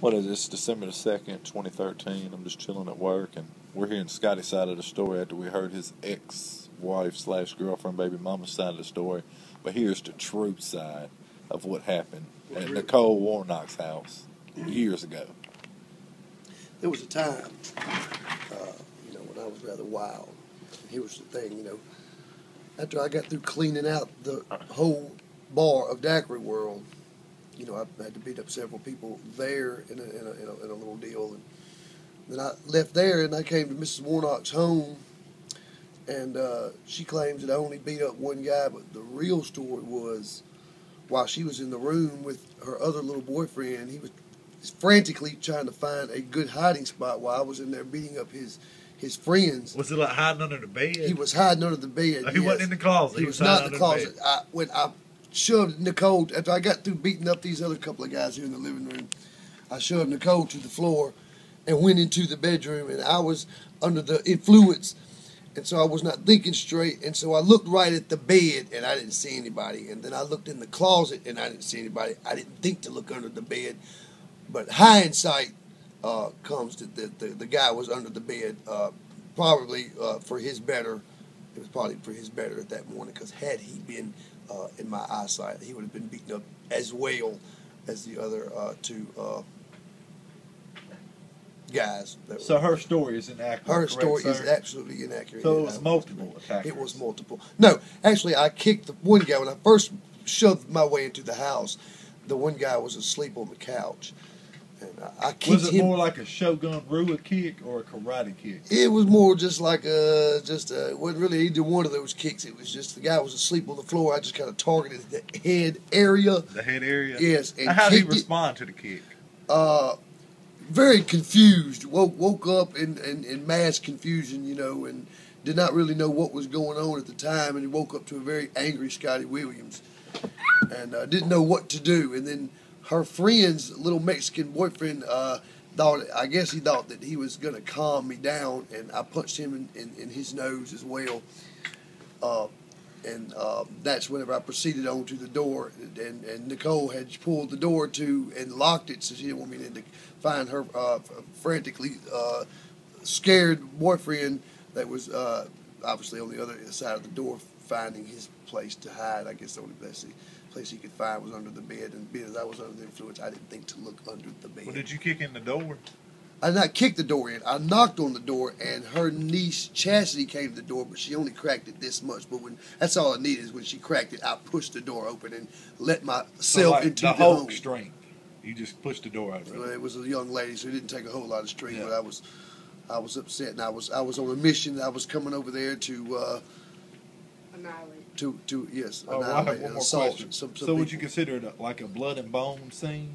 What is this? December the 2nd, 2013. I'm just chilling at work, and we're hearing Scottie's side of the story after we heard his ex-wife / girlfriend, baby mama's side of the story. But here's the true side of what happened at Nicole Warnock's house years ago. There was a time, when I was rather wild. And here was the thing, after I got through cleaning out the whole bar of Daiquiri World, I had to beat up several people there in a little deal. And then I left there and I came to Mrs. Warnock's home, and she claims that I only beat up one guy, but the real story was while she was in the room with her other little boyfriend, he was frantically trying to find a good hiding spot while I was in there beating up his friends. Was it like hiding under the bed? He was hiding under the bed. He wasn't in the closet. He was not in the closet. When I shoved Nicole, after I got through beating up these other couple of guys here in the living room, I shoved Nicole to the floor and went into the bedroom, and I was under the influence, and so I was not thinking straight, and so I looked right at the bed, and I didn't see anybody, and then I looked in the closet, and I didn't see anybody. I didn't think to look under the bed, but hindsight comes that the guy was under the bed, probably for his better. It was probably for his better at that morning, because had he been in my eyesight, he would have been beaten up as well as the other two guys. So her story is inaccurate. Her story correct, is absolutely inaccurate. So it was multiple attacks. It was multiple. No, actually, I kicked the one guy when I first shoved my way into the house. The one guy was asleep on the couch, and I kicked him. Was it more like a Shogun Rua kick or a karate kick? It was more just like it wasn't really either one of those kicks. It was just the guy was asleep on the floor. I just kind of targeted the head area. The head area? Yes. And how did he respond to the kick? Very confused. Woke up in mass confusion, and did not really know what was going on at the time. And he woke up to a very angry Scottie Williams, and didn't know what to do. And then her friend's little Mexican boyfriend I guess he thought that he was going to calm me down, and I punched him in his nose as well. And that's whenever I proceeded on to the door, and Nicole had pulled the door to and locked it, so she didn't want me to find her frantically scared boyfriend that was obviously on the other side of the door, finding his place to hide. I guess the only place he could find was under the bed, and being as I was under the influence, I didn't think to look under the bed. Well, did you kick in the door? I did not kick the door in. I knocked on the door, and her niece Chastity came to the door, but she only cracked it this much. But that's all I needed is when she cracked it, I pushed the door open and let myself into the home. Hulk strength. You just pushed the door open. Well, it was a young lady, so it didn't take a whole lot of strength. Yeah. But I was upset, and I was on a mission. I was coming over there to annihilate. Annihilate and assault. So would you consider it like a blood and bone scene?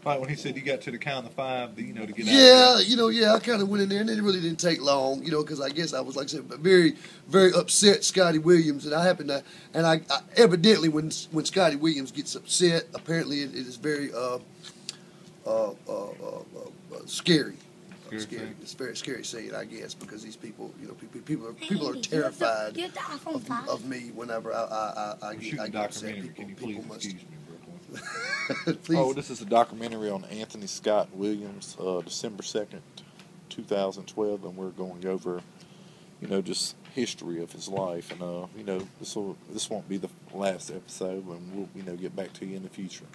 Like when he said you got to the count of 5, to get out of there. I kind of went in there, and it really didn't take long, because I guess I was, like I said, very, very upset Scottie Williams, and I happened to, and I evidently when Scottie Williams gets upset, apparently it is very scary. It's very scary to say it, I guess, because these people, people are terrified of me whenever I get upset. Can you please excuse me? Please. This is a documentary on Anthony Scott Williams, December 2nd, 2012, and we're going over, just history of his life, and this won't be the last episode, and we'll, get back to you in the future.